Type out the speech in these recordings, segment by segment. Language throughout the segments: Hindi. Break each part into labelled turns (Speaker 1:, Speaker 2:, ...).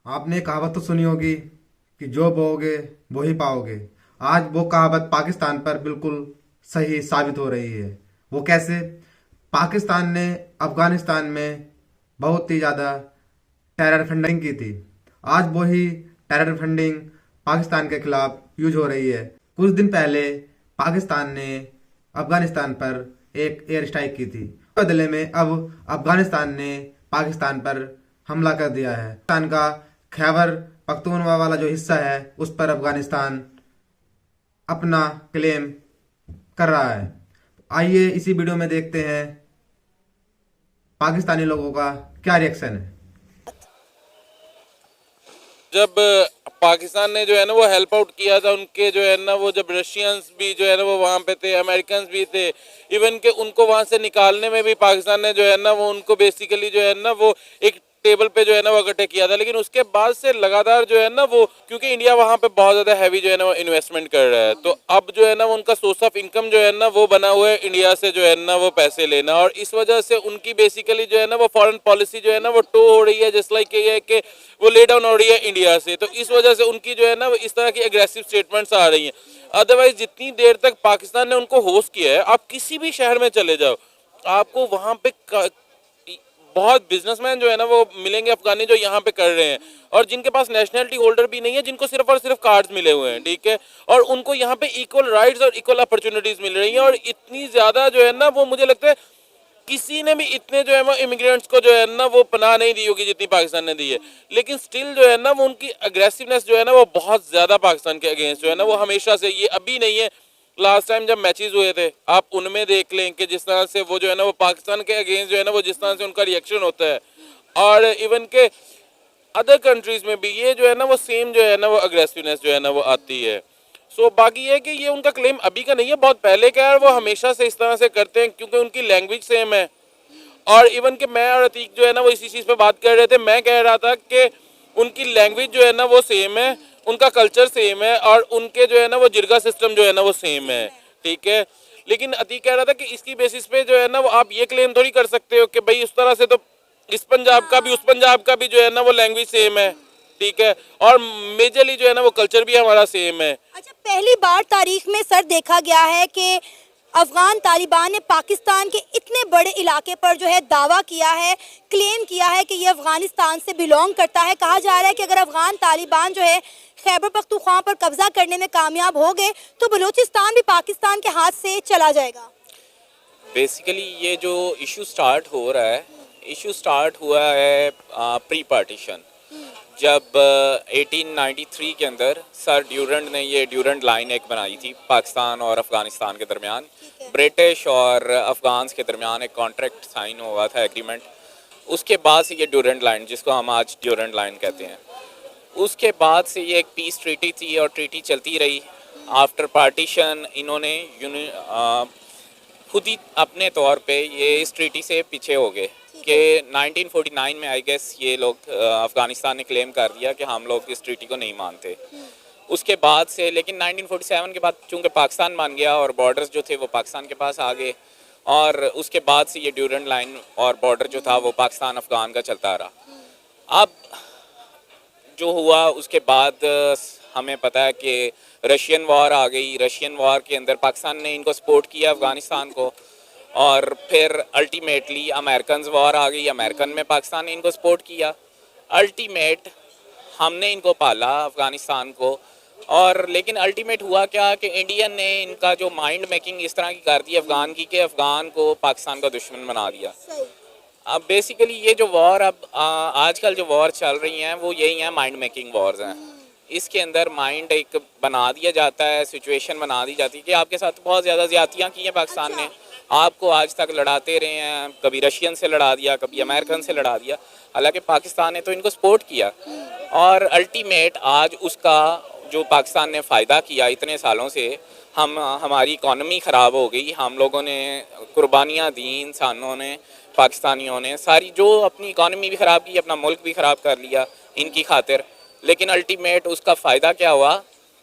Speaker 1: आपने कहावत तो सुनी होगी कि जो बोओगे वो ही पाओगे। आज वो कहावत पाकिस्तान पर बिल्कुल सही साबित हो रही है। वो कैसे? पाकिस्तान ने अफगानिस्तान में बहुत ही ज़्यादा टेरर फंडिंग की थी। आज वो ही टेरर फंडिंग पाकिस्तान के खिलाफ यूज हो रही है। कुछ दिन पहले पाकिस्तान ने अफगानिस्तान पर एक एयर स्ट्राइक की थी। बदले में अब अफगानिस्तान ने पाकिस्तान पर हमला कर दिया है। पाकिस्तान का खैबर पख्तूनख्वा वाला जो हिस्सा है उस पर अफगानिस्तान अपना क्लेम कर रहा है। आइए इसी वीडियो में देखते हैं पाकिस्तानी लोगों का क्या रिएक्शन है।
Speaker 2: जब पाकिस्तान ने जो है ना वो हेल्प आउट किया था उनके जो है ना वो जब रशियंस भी जो है ना वो वहाँ पे थे, अमेरिकन भी थे, इवन के उनको वहाँ से निकालने में भी पाकिस्तान ने जो है ना वो उनको बेसिकली जो है ना वो एक टेबल पे जो है ना वो इकट्ठे किया था। लेकिन उसके बाद से लगातार जो है ना वो क्योंकि इंडिया वहाँ पे बहुत ज़्यादा हैवी जो है ना वो इन्वेस्टमेंट कर रहा है, तो अब जो है ना उनका सोर्स ऑफ इनकम जो है ना वो बना हुआ है इंडिया से जो है ना वो पैसे लेना, और इस वजह से उनकी बेसिकली जो है ना वो फॉरेन पॉलिसी जो है ना वो टो हो रही है, जस्ट लाइक ये है कि वो ले डाउन हो रही है इंडिया से। तो इस वजह से उनकी जो है ना इस तरह की एग्रेसिव स्टेटमेंट्स आ रही हैं। अदरवाइज जितनी देर तक पाकिस्तान ने उनको होस्ट किया है, आप किसी भी शहर में चले जाओ, आपको वहाँ पे बहुत बिजनेसमैन जो है ना वो मिलेंगे अफगानी जो यहाँ पे कर रहे हैं, और जिनके पास नेशनलिटी होल्डर भी नहीं है, जिनको सिर्फ और सिर्फ कार्ड्स मिले हुए हैं, ठीक है, और उनको यहाँ पे इक्वल राइट्स और इक्वल अपॉर्चुनिटीज मिल रही हैं। और इतनी ज्यादा जो है ना वो मुझे लगता है किसी ने भी इतने जो है वो इमिग्रेंट्स को जो है ना वो पनाह नहीं दी होगी जितनी पाकिस्तान ने दी है। लेकिन स्टिल जो है ना वो उनकी अग्रेसिवनेस जो है ना वो बहुत ज्यादा पाकिस्तान के अगेंस्ट जो है ना वो हमेशा से, ये अभी नहीं है, लास्ट टाइम जब मैचेस हुए थे आप उनमें देख लें कि जिस तरह से वो जो है ना वो पाकिस्तान के अगेंस्ट जो है ना वो जिस तरह से उनका रिएक्शन होता है, और इवन के अदर कंट्रीज में भी ये जो है ना वो सेम जो है ना वो अग्रेसिवनेस जो है ना वो आती है। सो बाकी ये कि ये उनका क्लेम अभी का नहीं है, बहुत पहले का है, वो हमेशा से इस तरह से करते हैं क्योंकि उनकी लैंग्वेज सेम है। और इवन कि मैं और अतीक जो है ना वो इसी चीज़ पे बात कर रहे थे, मैं कह रहा था कि उनकी लैंग्वेज जो है ना वो सेम है, उनका कल्चर सेम है, और उनके जो है ना वो जिरगा सिस्टम जो है ना वो सेम है, ठीक है। लेकिन अतीक कह रहा था कि इसकी बेसिस पे जो है ना वो आप ये क्लेम थोड़ी कर सकते हो कि भाई उस तरह से तो इस पंजाब का भी उस पंजाब का भी जो है ना वो लैंग्वेज सेम है, ठीक है, और मेजरली जो है ना वो कल्चर भी हमारा सेम है।
Speaker 3: अच्छा, पहली बार तारीख में सर देखा गया है कि अफगान तालिबान ने पाकिस्तान के इतने बड़े इलाके पर जो है दावा किया है, क्लेम किया है कि ये अफगानिस्तान से बिलोंग करता है। कहा जा रहा है कि अगर अफगान तालिबान जो है खैबर पख्तूनख्वा पर कब्जा करने में कामयाब हो गए तो बलूचिस्तान भी पाकिस्तान के हाथ से चला जाएगा।
Speaker 4: बेसिकली ये जो इशू स्टार्ट हो रहा है, इशू स्टार्ट हुआ है प्री पार्टीशन, जब 1893 के अंदर सर ड्यूरेंट ने ये ड्यूरेंट लाइन एक बनाई थी पाकिस्तान और अफ़गानिस्तान के दरमियान। ब्रिटिश और अफ़गान्स के दरमियान एक कॉन्ट्रैक्ट साइन हुआ था, एग्रीमेंट। उसके बाद से ये ड्यूरेंट लाइन, जिसको हम आज ड्यूरेंट लाइन कहते हैं, उसके बाद से ये एक पीस ट्रीटी थी और ट्रीटी चलती रही। आफ्टर पार्टीशन इन्होंने खुद ही अपने तौर पे ये इस ट्रीटी से पीछे हो गए कि 1949 में आई गेस ये लोग अफ़गानिस्तान ने क्लेम कर दिया कि हम लोग इस ट्रीटी को नहीं मानते। उसके बाद से लेकिन 1947 के बाद चूँकि पाकिस्तान मान गया और बॉर्डर्स जो थे वो पाकिस्तान के पास आ गए, और उसके बाद से ये ड्यूरेंट लाइन और बॉर्डर जो था वो पाकिस्तान अफ़गान का चलता रहा। अब जो हुआ उसके बाद हमें पता है कि रशियन वॉर आ गई। रशियन वॉर के अंदर पाकिस्तान ने इनको सपोर्ट किया अफ़गानिस्तान को, और फिर अल्टीमेटली अमेरिकन वॉर आ गई, अमेरिकन में पाकिस्तान ने इनको सपोर्ट किया। अल्टीमेट हमने इनको पाला अफ़गानिस्तान को, और लेकिन अल्टीमेट हुआ क्या कि इंडियन ने इनका जो माइंड मेकिंग इस तरह की कर दी अफ़गान की कि अफ़गान को पाकिस्तान का दुश्मन बना दिया। अब बेसिकली ये जो वॉर अब आजकल जो वॉर चल रही हैं वो यही हैं, माइंड मेकिंग वॉर्स हैं। इसके अंदर माइंड एक बना दिया जाता है, सिचुएशन बना दी जाती है कि आपके साथ बहुत ज़्यादा ज़्यादतियाँ की हैं पाकिस्तान ने, आपको आज तक लड़ाते रहे हैं, कभी रशियन से लड़ा दिया, कभी अमेरिकन से लड़ा दिया, हालांकि पाकिस्तान ने तो इनको सपोर्ट किया। और अल्टीमेट आज उसका जो पाकिस्तान ने फ़ायदा किया इतने सालों से, हमारी इकॉनमी ख़राब हो गई, हम लोगों ने कुर्बानियाँ दी, इंसानों ने, पाकिस्तानियों ने सारी जो अपनी इकॉनमी भी ख़राब की, अपना मुल्क भी ख़राब कर लिया इनकी खातिर। लेकिन अल्टीमेट उसका फ़ायदा क्या हुआ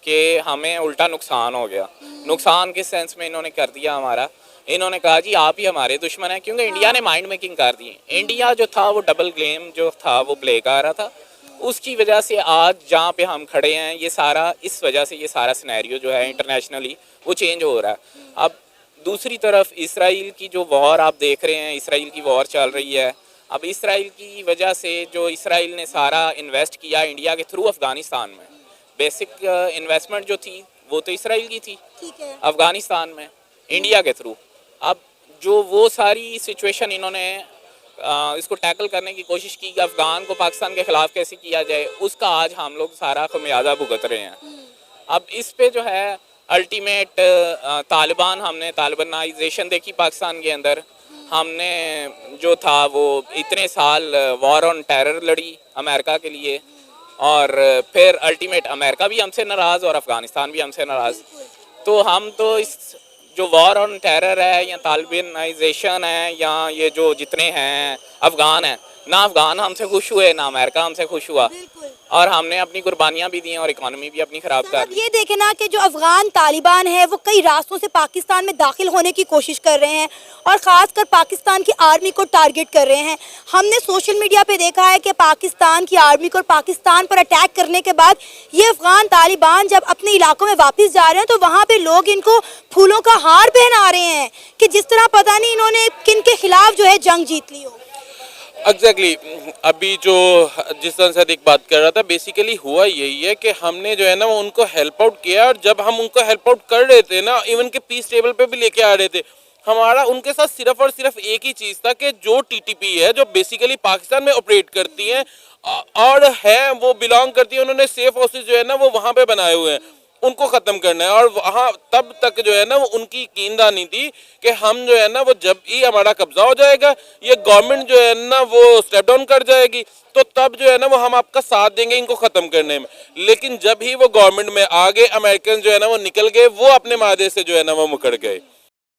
Speaker 4: कि हमें उल्टा नुकसान हो गया। नुकसान किस सेंस में इन्होंने कर दिया हमारा, इन्होंने कहा जी आप ही हमारे दुश्मन हैं, क्योंकि इंडिया ने माइंड मेकिंग कर दी। इंडिया जो था वो डबल गेम जो था वो प्ले कर रहा था। उसकी वजह से आज जहाँ पे हम खड़े हैं, ये सारा इस वजह से ये सारा सिनेरियो जो है इंटरनेशनली वो चेंज हो रहा है। अब दूसरी तरफ इसराइल की जो वॉर आप देख रहे हैं, इसराइल की वॉर चल रही है। अब इसराइल की वजह से जो इसराइल ने सारा इन्वेस्ट किया इंडिया के थ्रू अफ़गानिस्तान में, बेसिक इन्वेस्टमेंट जो थी वो तो इसराइल की थी
Speaker 3: ठीक है।
Speaker 4: अफ़गानिस्तान में इंडिया के थ्रू। अब जो वो सारी सिचुएशन इन्होंने इसको टैकल करने की कोशिश की कि अफ़गान को पाकिस्तान के ख़िलाफ़ कैसे किया जाए, उसका आज हम लोग सारा खमियाजा भुगत रहे हैं। अब इस पे जो है अल्टीमेट तालिबान, हमने तालिबानाइजेशन देखी पाकिस्तान के अंदर, हमने जो था वो इतने साल वॉर ऑन टेरर लड़ी अमेरिका के लिए, और फिर अल्टीमेट अमेरिका भी हमसे नाराज़ और अफ़गानिस्तान भी हमसे नाराज़। तो हम तो इस जो वॉर ऑन टेरर है या तालिबानाइजेशन है या ये जो जितने हैं अफ़गान हैं, ना अफ़गान हमसे खुश हुए ना अमेरिका हमसे खुश हुआ,
Speaker 3: बिल्कुल।
Speaker 4: और हमने अपनी कुर्बानियाँ भी दी और इकॉनमी भी अपनी ख़राब कर
Speaker 3: अब
Speaker 4: दी।
Speaker 3: ये देखें ना कि जो अफगान तालिबान है वो कई रास्तों से पाकिस्तान में दाखिल होने की कोशिश कर रहे हैं और ख़ासकर पाकिस्तान की आर्मी को टारगेट कर रहे हैं। हमने सोशल मीडिया पे देखा है कि पाकिस्तान की आर्मी को पाकिस्तान पर अटैक करने के बाद ये अफगान तालिबान जब अपने इलाकों में वापस जा रहे हैं तो वहाँ पे लोग इनको फूलों का हार पहना रहे हैं कि जिस तरह पता नहीं इन्होंने किन के खिलाफ जो है जंग जीत ली हो।
Speaker 2: एग्जैक्टली अभी जो जिस तरह से अधिक बात कर रहा था, बेसिकली हुआ यही है कि हमने जो है ना वो उनको हेल्प आउट किया, और जब हम उनको हेल्प आउट कर रहे थे ना, इवन के पीस टेबल पे भी लेके आ रहे थे, हमारा उनके साथ सिर्फ और सिर्फ एक ही चीज़ था कि जो टीटीपी है, जो बेसिकली पाकिस्तान में ऑपरेट करती हैं और है वो बिलोंग करती है, उन्होंने सेफ हाउसेज जो है ना वो वहाँ पे बनाए हुए हैं, उनको ख़त्म करना है। और वहाँ तब तक जो है ना वो उनकी यकीनदानी थी कि हम जो है ना वो जब ही हमारा कब्जा हो जाएगा, ये गवर्नमेंट जो है ना वो स्टेप डाउन कर जाएगी, तो तब जो है ना वो हम आपका साथ देंगे इनको ख़त्म करने में। लेकिन जब ही वो गवर्नमेंट में आ गए, अमेरिकन जो है ना वो निकल गए, वो अपने मादे से जो है ना वो मुकर गए।